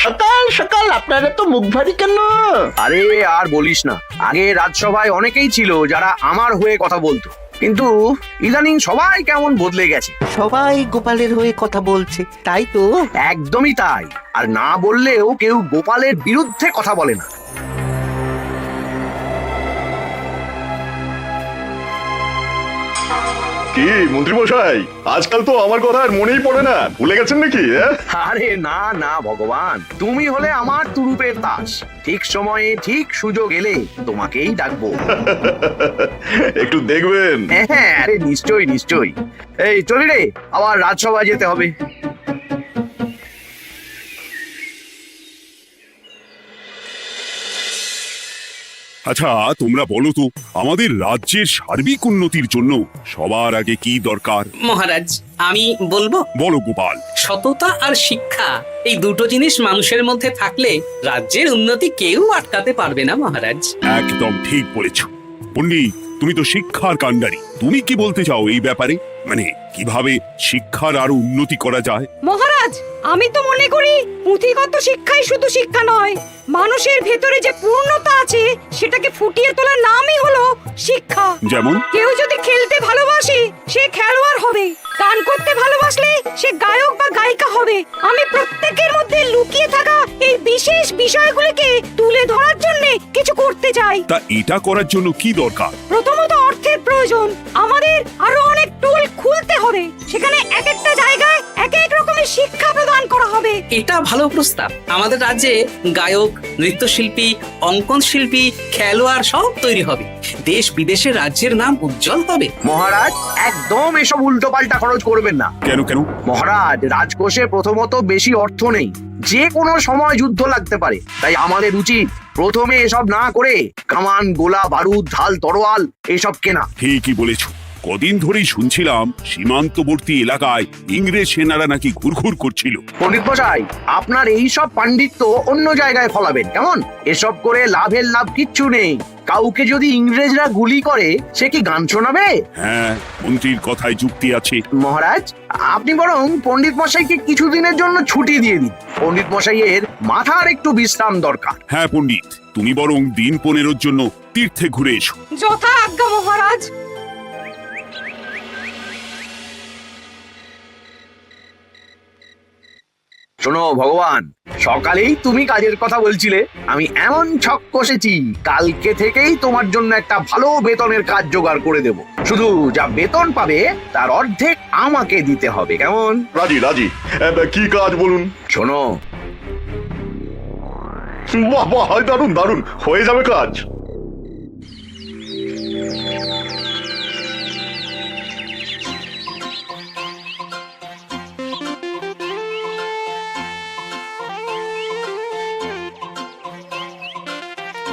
সকাল সকাল আপনারা তো মুখ ভারী কেন? আরে আর বলিস না, আগে রাজসভায় অনেকেই ছিল যারা আমার হয়ে কথা বলতো, কিন্তু ইদানিং সবাই কেমন বদলে গেছে। সবাই গোপালের হয়ে কথা বলছে, তাই তো? একদমই তাই। আর না বললেও কেউ গোপালের বিরুদ্ধে কথা বলে না। কি মন্ত্রী মশাই, আজকাল তো আমার কথা আর মনেই পড়ে না, ভুলে গেছেন নাকি? আরে না না ভগবান, তুমি হলে আমার তুরুপের তাস। ঠিক সময়ে ঠিক সুযোগ এলে তোমাকেই ডাকবো। একটু দেখবেন। হ্যাঁ, আরে নিশ্চয়ই নিশ্চয়ই। এই চলি রে, আবার রাজসভায় যেতে হবে। আচ্ছা তোমরা বলো তো, আমাদের রাজ্যের সার্বিক উন্নতির জন্য সবার আগে কি দরকার? মহারাজ, আমি বলবো। বলো গোপাল। সততা আর শিক্ষা, এই দুটো জিনিস মানুষের মধ্যে থাকলে রাজ্যের উন্নতি কেউ আটকাতে পারবে না মহারাজ। একদম ঠিক বলেছ পণ্ডিত, তুমি তো শিক্ষার কাণ্ডারি। তুমি কি বলতে চাও এই ব্যাপারে? মানে কিভাবে শিক্ষার আরো উন্নতি করা যায়? মহারাজ, আমি তো মনে করি পুঁথিগত শিক্ষাই শুধু শিক্ষা নয়, মানুষের ভেতরে যে পূর্ণতা আছে সেটাকে ফুটিয়ে তোলার নামই হলো শিক্ষা। যেমন? কেউ যদি খেলতে ভালোবাসে সে খেলোয়াড় হবে, গান করতে ভালোবাসলে সে গায়ক বা গায়িকা হবে। আমি প্রত্যেকের মধ্যে লুকিয়ে থাকা এই বিশেষ বিষয়গুলিকে তুলে ধরার জন্য কিছু করতে চাই। তা এটা করার জন্য কি দরকার? প্রথমত অর্থের প্রয়োজন। আমাদের আরো অনেক টুল খুলতে হবে, সেখানে এক একটা জায়গায় এক এক রকমের শিক্ষা প্রদান করা হবে। এটা ভালো প্রস্তাব। আমাদের রাজ্যে গায়ক, নৃত্যশিল্পী, অঙ্কন শিল্পী, খেলোয়াড় সব তৈরি হবে। দেশ বিদেশে রাজ্যের নাম উজ্জ্বল হবে। মহারাজ, একদম এসব উল্টো পাল্টা খরচ করবেন না। কেন কেন? মহারাজ, রাজকোষে প্রথমত বেশি অর্থ নেই, যে কোনো সময় যুদ্ধ লাগতে পারে। তাই আমাদের উচিত প্রথমে এসব না করে কামান, গোলা বারুদ, ঢাল, তরোয়াল এসব কেনা। ঠিকই বলেছ। কদিন ধরেই শুনছিলাম সীমান্তবর্তী এলাকায় ইংরেজ সেনারা নাকি ঘুরঘুর করছিল। পণ্ডিত মশাই, আপনার এই সব পাণ্ডিত্য অন্য জায়গায় ফলাবেন কেমন? এসব করে লাভের লাভ কিচ্ছু নেই। কাউকে যদি ইংরেজরা গুলি করে সে কি গান শোনাবে? হ্যাঁ, মন্ত্রীর কথায় যুক্তি আছে। মহারাজ, আপনি বরং পণ্ডিত মশাইকে কিছুদিনের জন্য ছুটি দিয়ে দিন। পণ্ডিত মশাইয়ের মাথার একটু বিশ্রাম দরকার। হ্যাঁ পণ্ডিত, তুমি বরং দিন 15 জন্য তীর্থে ঘুরে এসো। যথা আজ্ঞা মহারাজ। শোনো ভগবান, সকালেই তুমি কাজের কথা বলছিলে, আমি এমন ছক কষেছি কালকে থেকেই তোমার জন্য একটা ভালো বেতনের কাজ জোগাড় করে দেব। শুধু যা বেতন পাবে তার অর্ধেক আমাকে দিতে হবে, কেমন? রাজি রাজি। কি কাজ বলুন? শোনো, বাহ বাহ, দারুণ দারুণ, হয়ে যাবে কাজ।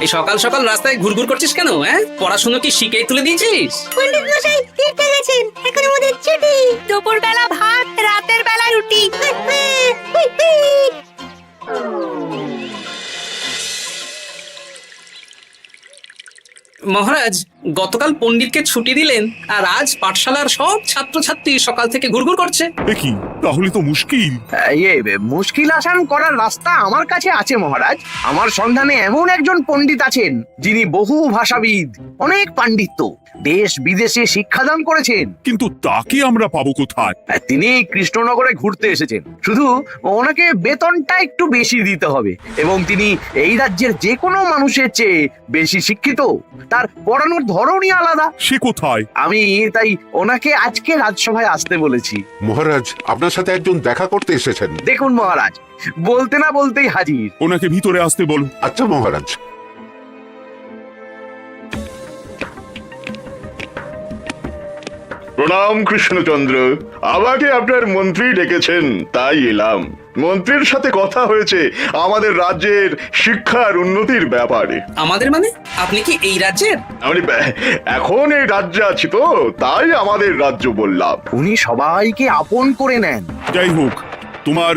এই সকাল সকাল রাস্তায় ঘুরঘুর করছিস কেন? পড়াশুনো কি শিখেই তুলে দিয়েছিস? পণ্ডিত মশাই তীর্থে গেছেন, এখন আমাদের ছুটি। দুপুর বেলা ভাত, রাতের বেলা রুটি। মহারাজ, গতকাল পণ্ডিতকে ছুটি দিলেন আর আজ পাঠশালার সব ছাত্রছাত্রী সকাল থেকে ঘুরঘুর করছে। কি তাহলে তো মুশকিল। মুশকিল আসান করার রাস্তা আমার কাছে আছে মহারাজ। আমার সন্ধানে এমন একজন পণ্ডিত আছেন যিনি বহু ভাষাবিদ, অনেক পাণ্ডিত্য, দেশ বিদেশে শিক্ষাদান করেছেন। কিন্তু তাকে আমরা পাবো কোথায়? তিনি কৃষ্ণনগরে ঘুরতে এসেছেন, শুধু ওনাকে বেতনটা একটু বেশি দিতে হবে। এবং তিনি এই রাজ্যের যে কোনো মানুষের চেয়ে বেশি শিক্ষিত, তার পড়ানোর ধরনই আলাদা। সে কোথায়? আমি তাই ওনাকে আজকে রাজসভায় আসতে বলেছি। মহারাজ, আপনার সাথে একজন দেখা করতে এসেছেন। দেখুন মহারাজ, বলতে না বলতেই হাজির। ওনাকে ভিতরে আসতে বলো। আচ্ছা মহারাজ। প্রণাম কৃষ্ণচন্দ্র, আমাকে আপনার মন্ত্রী ডেকেছেন তাই এলাম। মন্ত্রীর সাথে কথা হয়েছে আমাদের রাজ্যের শিক্ষার উন্নতির ব্যাপারে। আমাদের মানে? আপনি কি এই রাজ্যের? আমি এখন এই রাজ্যে আছি তো, তাই আমাদের রাজ্য বললাম। উনি সবাইকে আপন করে নেন। যাই হোক, তোমার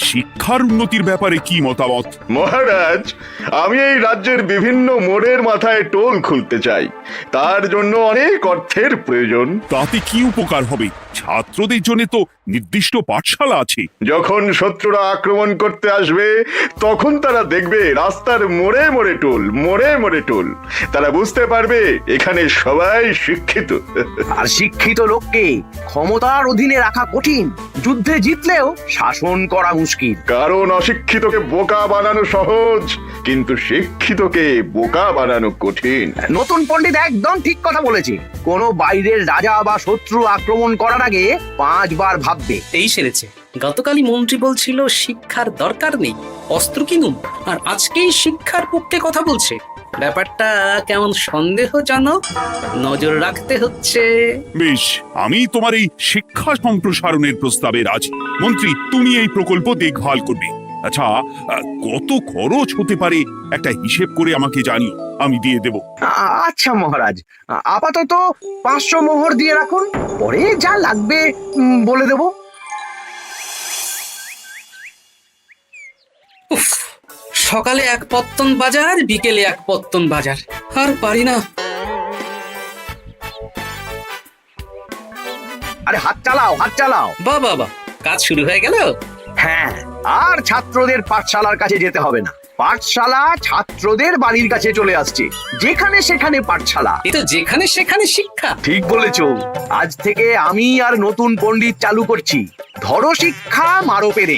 শিক্ষার উন্নতির ব্যাপারে কি মতামত? মহারাজ, আমি এই রাজ্যের বিভিন্ন মোড়ের মাথায় টোল খুলতে চাই। তার জন্য অনেক অর্থের প্রয়োজন। তাতে কি উপকার হবে? ছাত্রদের জন্য তো নির্দিষ্ট পাঠশালা আছে? যখন শত্রুরা আক্রমণ করতে আসবে তখন তারা দেখবে রাস্তার মোড়ে মোড়ে টোল, মোড়ে মোড়ে টোল। তারা বুঝতে পারবে এখানে সবাই শিক্ষিত। আর শিক্ষিত লোককে ক্ষমতার অধীনে রাখা কঠিন, যুদ্ধে জিতলেও শাসন করা মুশকিল। কারণ অশিক্ষিতকে বোকা বানানো সহজ, কিন্তু শিক্ষিতকে বোকা বানানো কঠিন। নতুন পণ্ডিত একদম ঠিক কথা বলেছে। কোনো বাইরের রাজা বা শত্রু আক্রমণ করার আগে 5 বার ভাববে। এই সেরেছে। গতকালই মন্ত্রী বলছিল শিক্ষার দরকার নেই, অস্ত্র কিনুন, আর আজকেই শিক্ষার পক্ষে কথা বলছে। ব্যাপারটা কেমন সন্দেহজনক, নজর রাখতে হচ্ছে। বেশ, আমি তোমার এই শিক্ষা সম্প্রসারণের প্রস্তাবে রাজি। মন্ত্রী, তুমি এই প্রকল্প দেখভাল করবে। আচ্ছা, কত খরচ হতে পারে একটা হিসেব করে আমাকে জানিও, আমি দিয়ে দেব। আচ্ছা মহারাজ, আপাতত 500 মোহর দিয়ে রাখুন, পরে যা লাগবে বলে দেব। উফ, সকালে এক পত্তন বাজার, বিকেলে এক পত্তন বাজার, আর পারি না। আরে হাত চালাও, হাত চালাও। বাবা বাবা, কাজ শুরু হয়ে গেল। হ্যাঁ, আর ছাত্রদের পাঠশালার কাছে যেতে হবে না। পাঠশালা ছাত্রদের বাড়ির কাছে চলে আসছে। যেখানে সেখানে পাঠশালা। এ তো যেখানে সেখানে শিক্ষা। ঠিক বলেছো। আজ থেকে আমি আর নতুন পণ্ডিত চালু করছি। ধরো শিক্ষা, মারো পেরে।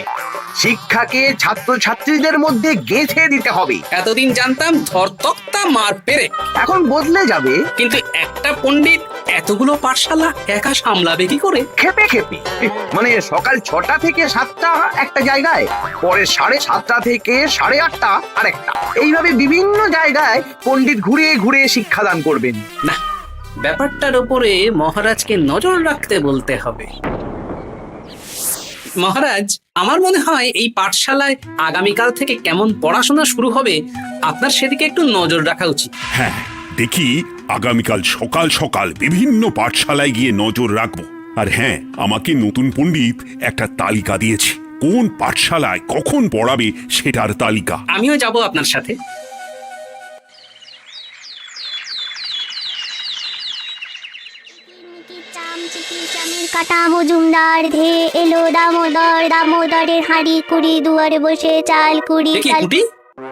শিক্ষাকে ছাত্রছাত্রীদের মধ্যে গেঁথে দিতে হবে। এতদিন জানতাম ধরতক্তা মার পেরে, এখন বদলে যাবে। কিন্তু একটা পণ্ডিত এতগুলো পাঠশালা একা সামলাবে কি করে? খেপে খেপে, মানে সকাল 6টা থেকে 7টা একটা জায়গায়, পরে 7:30 থেকে 8:30 আরেকটা, এইভাবে বিভিন্ন জায়গায় পণ্ডিত ঘুরে ঘুরে শিক্ষাদান করবেন। না, ব্যাপারটার উপরে মহারাজকে নজর রাখতে বলতে হবে। মহারাজ, আমার মনে হয় এই পাঠশালায় আগামীকাল থেকে কেমন পড়াশোনা শুরু হবে, আপনার সেদিকে একটু নজর রাখা উচিত। হ্যাঁ, দেখি আগামীকাল সকাল সকাল বিভিন্ন পাঠশালায় গিয়ে নজর রাখবো। আর হ্যাঁ, আমাকে নতুন পণ্ডিত একটা তালিকা দিয়েছে, কোন পাঠশালায় কখন পড়াবে সেটার তালিকা। আমিও যাব আপনার সাথে। কাটা মজুমদার ধে এলো দামোদর, দামোদরের হাঁড়ি কুড়ি, দুয়ারে বসে চাল কুড়ি। দেখি কুটি,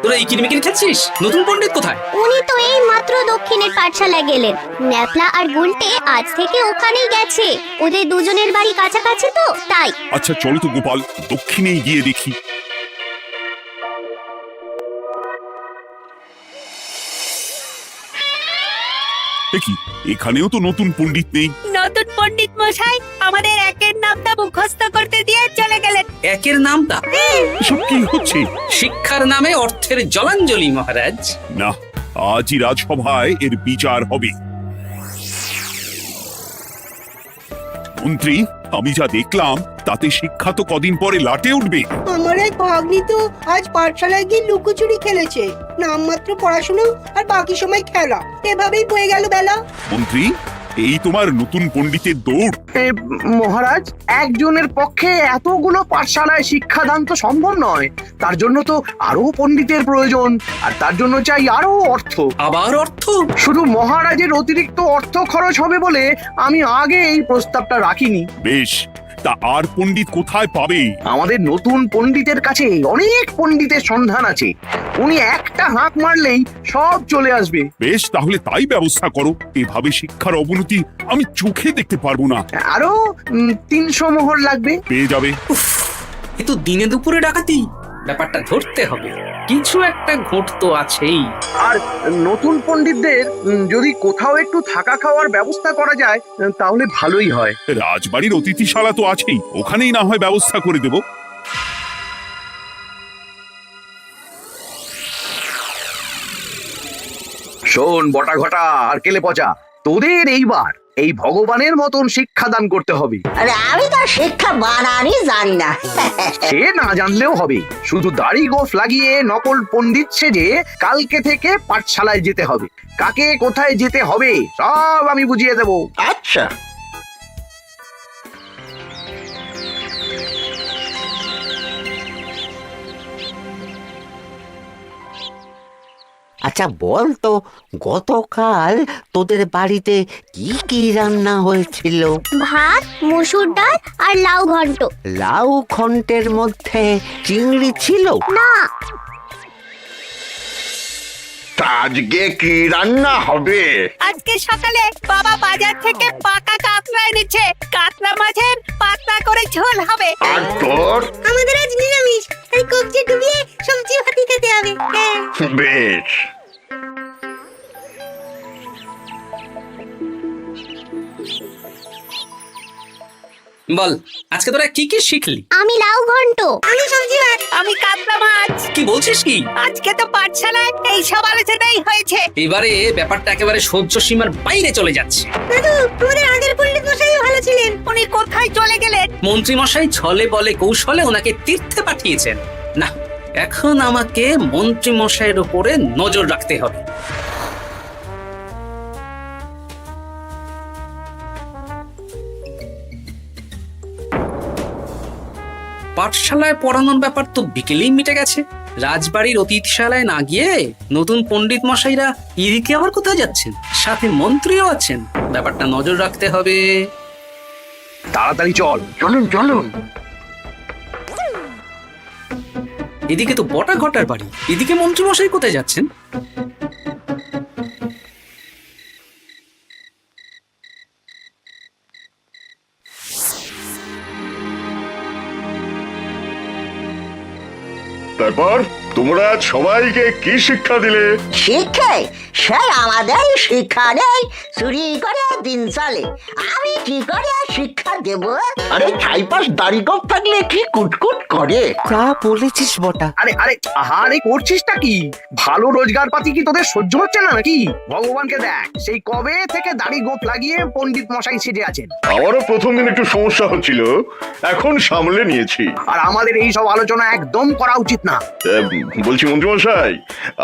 তোরা এই কিরমিকিরি খাচ্ছিস? নতুন পণ্ডিত কোথায়? উনি তো এই মাত্র দক্ষিণের পাঠশালায় গেলেন। ন্যাপলা আর গুলটে আজ থেকে ওখানেই গেছে। ওদের দুজনের বাড়ি কাছাকাছি তো, তাই। আচ্ছা চলো তো গোপাল, দক্ষিণেই গিয়ে দেখি। দেখি এখানেও তো নতুন পণ্ডিত নেই। নতুন পণ্ডিত মশাই আমাদের একের নামটা মুখস্থ করতে দিয়ে চলে গেলেন। একের নামটা? এসব কি হচ্ছে? শিক্ষার নামে অর্থের জলাঞ্জলি মহারাজ। না, আজই রাজসভায় এর বিচার হবে। মন্ত্রী, আমি যা দেখলাম তাতে শিক্ষা তো কদিন পরে লাটে উঠবে। আমার এক ভাগ্নি তো আজ পাঠশালায় গিয়ে লুকোচুরি খেলেছে। নামমাত্র পড়াশোনা আর বাকি সময় খেলা, এভাবেই বয়ে গেল বেলা। মন্ত্রী, এই তোমার নতুন পণ্ডিতের দৌড়। মহারাজ, একজনের পক্ষে এতগুলো পাঠশালায় শিক্ষাদান তো সম্ভব নয়। তার জন্য তো আরো পণ্ডিতের প্রয়োজন, আর তার জন্য চাই আরো অর্থ। আবার অর্থ? শুধু মহারাজের অতিরিক্ত অর্থ খরচ হবে বলে আমি আগে এই প্রস্তাবটা রাখিনি। বেশ, তা আর পণ্ডিত কোথায় পাবে? আমাদের নতুন পণ্ডিতের কাছে অনেক পণ্ডিতের সন্ধান আছে। উনি একটা হাঁক মারলেই সব চলে আসবে। বেশ, তাহলে তাই ব্যবস্থা করো। এভাবে শিক্ষার অবনতি আমি চোখে দেখতে পারবো না। আরো 300 মোহর লাগবে। পেয়ে যাবে। এ তো দিনে দুপুরে ডাকাতি। ব্যাপারটা ধরতে হবে, কিছু একটা ঘটতো আছেই। আর নতুন পণ্ডিতদের যদি কোথাও একটু থাকা খাওয়ার ব্যবস্থা করা যায় তাহলে ভালোই হয়। রাজবাড়ির অতিথিশালা তো আছেই, ওখানেই না হয় ব্যবস্থা করে দেব। শোন বটা ঘটা আর কেলে পচা, তোদের এইবার এই ভগবানের মতন শিক্ষাদান করতে হবে। আরে আমি তো শিক্ষা বানানই জানি না। সে না জানলেও হবে, শুধু দাড়ি গোফ লাগিয়ে নকল পণ্ডিত সেজে কালকে থেকে পাঠশালায় যেতে হবে। কাকে কোথায় যেতে হবে সব আমি বুঝিয়ে দেব। আচ্ছা। আচ্ছা বল তো, গতকাল তোদের বাড়িতে কি কি রান্না হয়েছিল? ভাত, মসুর ডাল আর লাউ ঘন্ট। লাউ ঘন্টের মধ্যে চিংড়ি ছিল? না। আজকে কি রান্না হবে? আজকে সকালে বাবা বাজার থেকে পাকা কাতলা এনেছে। কাতলা মাছের পাতলা করে ঝোল হবে। আর তোর? আমাদের আজ নিরামিষ, এই কবজি ডুবিয়ে সবজি ভাতি খেতে হবে। বেশ। বল, আজকে তোরা কি কি শিখলি? আমি লাউ ঘন্ট। আমি সবজি ভাত। আমি কাতলা মাছ। কি বলছিস কি? আজকে তো পাঠশালায় এই সব আলোচনাই হয়েছে। এবারে ব্যাপারটা একেবারে সহ্য সীমার বাইরে চলে যাচ্ছে। দাদু, আমাদের আগের পণ্ডিত মশাই ভালো ছিলেন। উনি কোথায় চলে গেলেন? মন্ত্রী মশাই ছলে বলে কৌশলে ওনাকে তীর্থে পাঠিয়েছেন। না, এখন আমাকে মন্ত্রী মশাইয়ের উপরে নজর রাখতে হবে। পাঠশালায় পড়ানোর ব্যাপার তো বিকেলেই মিটে গেছে। রাজবাড়ির অতিথিশালায় না গিয়ে নতুন পণ্ডিত মশাইরা এদিকে আবার কোথায় যাচ্ছেন? সাথে মন্ত্রীও আছেন। ব্যাপারটা নজর রাখতে হবে। তাড়াতাড়ি চল। চলুন চলুন। এদিকে তো বটা ঘটার বাড়ি, এদিকে মন্ত্রী মশাই কোথায় যাচ্ছেন? তারপর তোমরা সবাইকে কি শিক্ষা দিলে? শিক্ষে সে আমাদের শিক্ষা নেই, চুরি করে দিন চলে। আমি কি করে শিক্ষা দেব? আরে ছাইপাশ দাড়ি গোঁফ থাকলে কি কুটকুট করে। যা বলেছিস বটা। আরে আরে আহারে করছিসটা কি? ভালো রোজগার পাতি কি তোদের সহ্য হচ্ছে না নাকি? ভগবানকে দেখ, সেই কবে থেকে দাড়ি গোঁফ লাগিয়ে পণ্ডিত মশাই সেজে আছেন। আমারও প্রথম দিন একটু সমস্যা হচ্ছিল, এখন সামলে নিয়েছি। আর আমাদের এই সব আলোচনা একদম করা উচিত না। বলছি মন্ত্রীমশাই,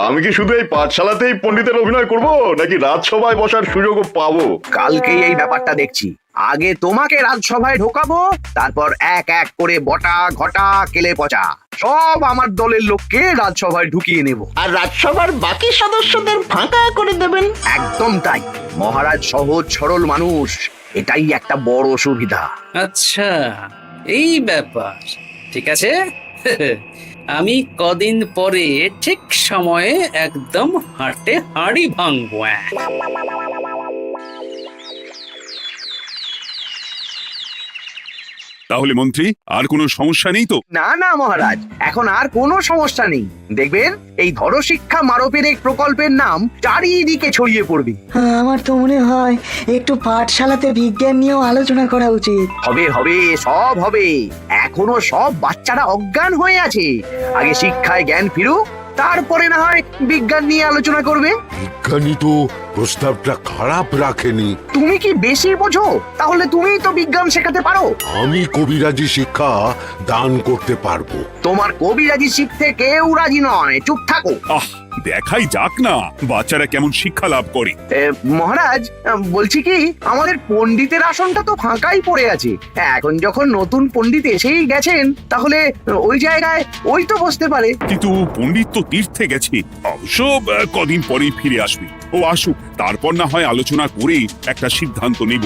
আমি কি শুধু এই পাঠশালাতেই পণ্ডিতের অভিনয় করব, নাকি রাজসভায় বসার সুযোগও পাবো? কালকেই এই ব্যাপারটা দেখছি। আগে তোমাকে রাজসভায় ঢোকাবো, তারপর এক এক করে বটা ঘটা কেলে পচা সব আমার দলের লোককে রাজসভায় ঢুকিয়ে নেব। আর রাজসভার বাকি সদস্যদের ফাঁকা করে দেবেন। একদম তাই। মহারাজ সহজ সরল মানুষ, এটাই একটা বড় সুবিধা। আচ্ছা, এই ব্যাপার। ঠিক আছে, আমি কদিন পরে ঠিক সময়ে একদম হাটে হাঁড়ি ভাঙবো। তাহলে মন্ত্রী, আর কোনো সমস্যা নেই তো? না না মহারাজ, এখন আর কোনো সমস্যা নেই। দেখবেন এই ধরো শিক্ষা মারপের এক প্রকল্পের নাম চারিদিকে ছড়িয়ে পড়বে। আমার তো মনে হয় একটু পাঠশালাতে বিজ্ঞান নিয়েও আলোচনা করা উচিত। হবে হবে, সব হবে। এখনো সব বাচ্চারা অজ্ঞান হয়ে আছে। আগে শিক্ষায় জ্ঞান ফিরুক, তারপরে না হয় বিজ্ঞান নিয়ে আলোচনা করবে। বিজ্ঞানী তো প্রস্তাবটা খারাপ রাখেনি। তুমি কি বেশি বোঝো? তাহলে তুমিই তো বিজ্ঞান শেখাতে পারো। আমি কবিরাজি শিক্ষা দান করতে পারবো। তোমার কবিরাজি শিখতে কেউ রাজি নয়, চুপ থাকো। আহ, দেখাই যাক না বাচ্চারা কেমন শিক্ষা লাভ করে। মহারাজ, বলছি কি, আমাদের পণ্ডিতের আসনটা তো ফাঁকাই পড়ে আছে। এখন যখন নতুন পণ্ডিত এসেই গেছেন, তাহলে ওই জায়গায় ওই তো বসতে পারে। কিন্তু পণ্ডিত তো তীর্থে গেছে, অবশ্য কদিন পরেই ফিরে আসবে। ও আসুক, তারপর না হয় আলোচনা করে একটা সিদ্ধান্ত নেব।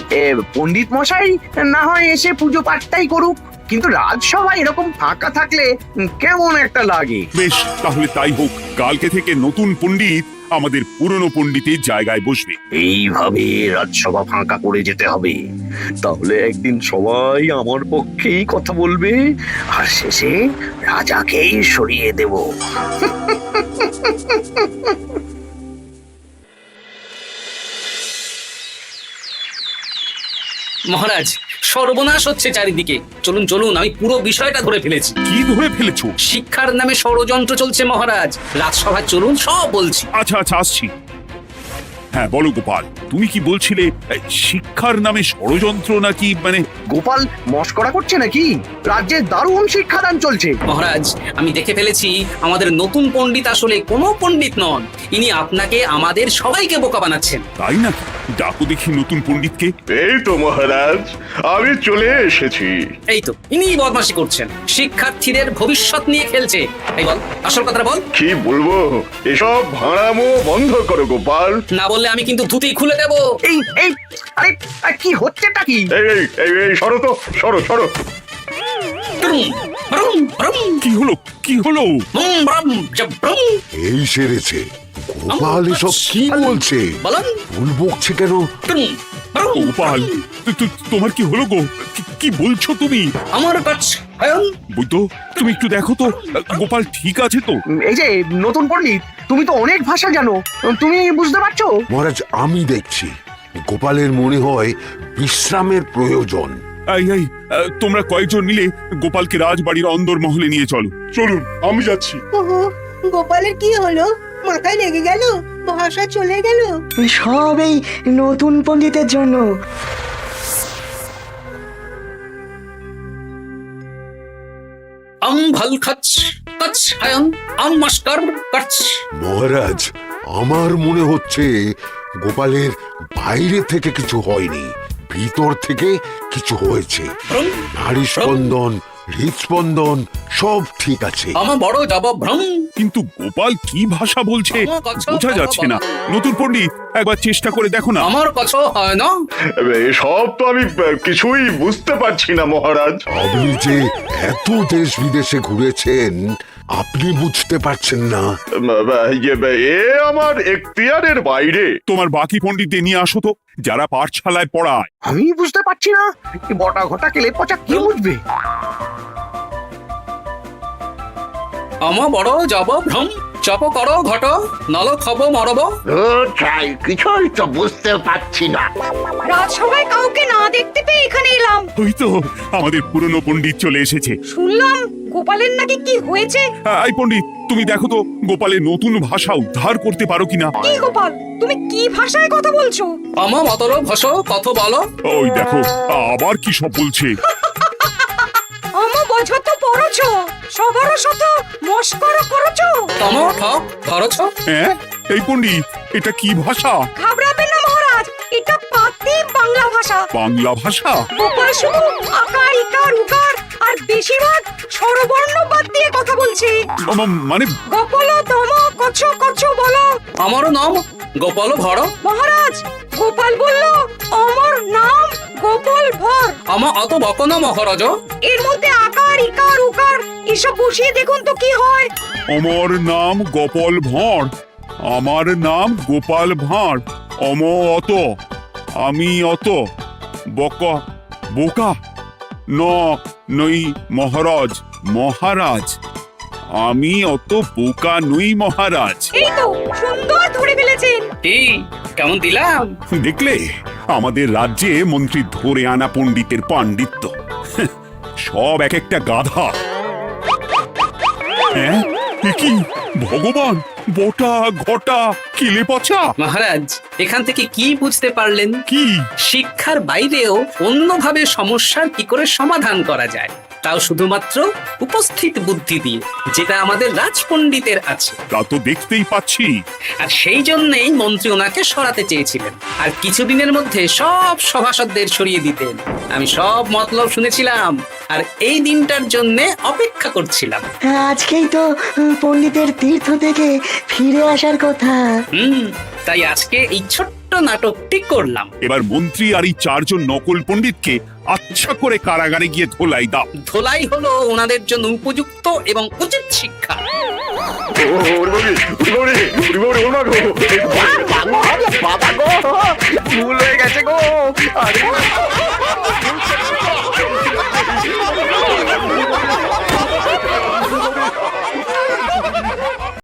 পণ্ডিত মশাই না হয় এসে পুজো পাঠটাই করুক, কিন্তু রাজসভা এরকম ফাঁকা থাকলে কেমন একটা লাগে। বেশ, তাহলে তাই হোক। কালকে থেকে নতুন পণ্ডিত আমাদের পুরনো পণ্ডিতের জায়গায় বসবে। এইভাবে রাজসভা ফাঁকা করে যেতে হবে। তাহলে একদিন সবাই আমার পক্ষেই কথা বলবে, আর শেষে রাজাকেই সরিয়ে দেব। মহারাজ, সর্বনাশ হচ্ছে চারিদিকে। চলুন চলুন, আমি পুরো বিষয়টা ধরে ফেলেছি। কি ধরে ফেলেছো? শিক্ষার নামে ষড়যন্ত্র চলছে মহারাজ। রাজসভায় চলুন, সব বলছি। আচ্ছা আচ্ছা, আসছি। হ্যাঁ বলো গোপাল। তুমি কি বলছিলে শিক্ষার নামে ষড়যন্ত্র নাকি মানে গোপাল মস্করা করছে নাকি? রাজ্যে দারুণ শিক্ষাদান চলছে। মহারাজ, আমি দেখে ফেলেছি আমাদের নতুন পণ্ডিত আসলে কোনো পণ্ডিত নন। ইনি আপনাকে আমাদের সবাইকে বোকা বানাচ্ছেন। তাই নাকি? ডাকো দেখি নতুন পণ্ডিতকে। এই তো মহারাজ, আমি চলে এসেছি। এই তো ইনি বদমাশি করছেন, শিক্ষার্থীদের ভবিষ্যৎ নিয়ে খেলছে। এই বল, আসল কথা বল। কি বলবো, এসব ভাড়ামো বন্ধ করো গোপাল। না বললে আমি কিন্তু ধুতি খুলে দেব। এই এই আরে আরে, কি হচ্ছেটা কি? এই সরো তো, সরো সরো। কি হলো কি হলো? এই সেরেছে, গোপাল এসব কি বলছে? বলুন। ভুল বকছে কেন? গোপাল, তোমার কি হলো গো? কি বলছো তুমি? আমার কাছে বৈদ্য, তুমি একটু দেখো তো গোপাল ঠিক আছে তো? এই যে নতুন পণ্ডিত, তুমি তো অনেক ভাষা জানো, তুমি বুঝতে পারছো? মহারাজ, আমি দেখছি গোপালের মনে হয় বিশ্রামের প্রয়োজন। এই তোমরা কয়েকজন মিলে গোপালকে রাজবাড়ির অন্দরমহলে নিয়ে চলো। চলুন, আমি যাচ্ছি। ওহো, গোপালের কি হলো? মাথায় লেগে গেল? ভাষা চলে গেল? সব এই নতুন পণ্ডিতের জন্য। ভাল খাচ কাচ হায়ন মস্কর কাচ। মহারাজ, আমার মনে হচ্ছে গোপালের বাইরে থেকে কিছু হয়নি, ভিতর থেকে কিছু হয়েছে। নাড়ি স্পন্দন, হৃদস্পন্দন সব ঠিক আছে। আমার বড় জবাব ভ্রম। কিন্তু গোপাল কি ভাষা বলছে বোঝা যাচ্ছে না। নতুন পণ্ডিত, একবার চেষ্টা করে দেখো না। আমার কাছে হয় না। এসব তো আমি কিছুই বুঝতে পারছি না মহারাজ। আপনি যে এত দেশ বিদেশে ঘুরেছেন, আপনি বুঝতে পারছেন না? এ আমার এখতিয়ারের বাইরে। তোমার বাকি পণ্ডিতদের নিয়ে আসো তো, যারা পাঠশালায় পড়ায়। আমি বুঝতে পারছি না, বটা ঘটা কেলে পচা কি বুঝবে? আমার বড় জবাব ভ্রম। চপ করো ঘট, নল খব মরব। কিছুই তো বুঝতে পারছি না। রাজসভায় কাউকে না দেখতে পেয়ে এখানে এলাম। ওই তো আমাদের পুরনো পণ্ডিত চলে এসেছে। শুনলাম গোপালের নাকি কি হয়েছে। এই পণ্ডিত, তুমি দেখো তো গোপালের নতুন ভাষা উদ্ধার করতে পারো কিনা। কি গোপাল, তুমি কি ভাষায় কথা বলছো? আমার মতর ভাষ কত বলো। ওই দেখো আবার কি সব বলছে। আমো বোঝো তো পড়ছো, সবার সাথে মস্করা করছো। তমো ঠক ধরছ। হ্যাঁ, এই পণ্ডিত, এটা কি ভাষা? ঘাবড়াবেন না মহারাজ, এটা পাতি বাংলা ভাষা। বাংলা ভাষা? গোপাল শুধু আকার ইকার উকার আর বেশিরভাগ স্বরবর্ণ বাদ দিয়ে কথা বলছে। মানে গোপাল দম কছ কছ বলো। আমার নাম গোপাল ভর। মহারাজ, গোপাল বলল আমার নাম গোপাল ভর। আমার অত বকনা মহারাজ। এর মধ্যে আকার ইকার উকার এসব বসিয়ে দেখুন তো কি হয়। আমার নাম গোপাল ভাঁড়। আমার নাম গোপাল ভাঁড়। অত আমি অত বকা বোকা নই মহারাজ। মহারাজ, আমি অত বোকা নই মহারাজ। এই তো সুন্দর ধরে ফেলেছেন। কি কেমন দিলাম? দেখলে, আমাদের রাজ্যে মন্ত্রী ধরে আনা পণ্ডিতের পাণ্ডিত্য। সব এক একটা গাধা। হ্যাঁ, এ কি ভগবান, বটা ঘটা কেলে পচা। মহারাজ, এখান থেকে কি বুঝতে পারলেন? কি? শিক্ষার বাইরেও অন্যভাবে সমস্যার কি করে সমাধান করা যায়, তাও শুধুমাত্র উপস্থিত বুদ্ধি দিয়ে, যেটা আমাদের রাজপণ্ডিতের আছে। তা তো দেখতেই পাচ্ছি। আর সেই জন্যই মন্ত্রী ওনাকে সরাতে চেয়েছিলেন, আর কিছুদিনের মধ্যে সব সভাসদদের সরিয়ে দিতেন। আমি সব মতলব শুনেছিলাম, আর এই দিনটার জন্য অপেক্ষা করছিলাম। আজকেই তো পণ্ডিতের তীর্থ থেকে ফিরে আসার কথা। তাই আজকে এই ছোট্ট নাটকটি করলাম। এবার মন্ত্রী আর এই 4 জন নকল পণ্ডিতকে আচ্ছা করে কারাগারে গিয়ে ধোলাই দাও। ধোলাই হলো ওনাদের জন্য উপযুক্ত এবং উচিত শিক্ষা। ভুল হয়ে গেছে গো।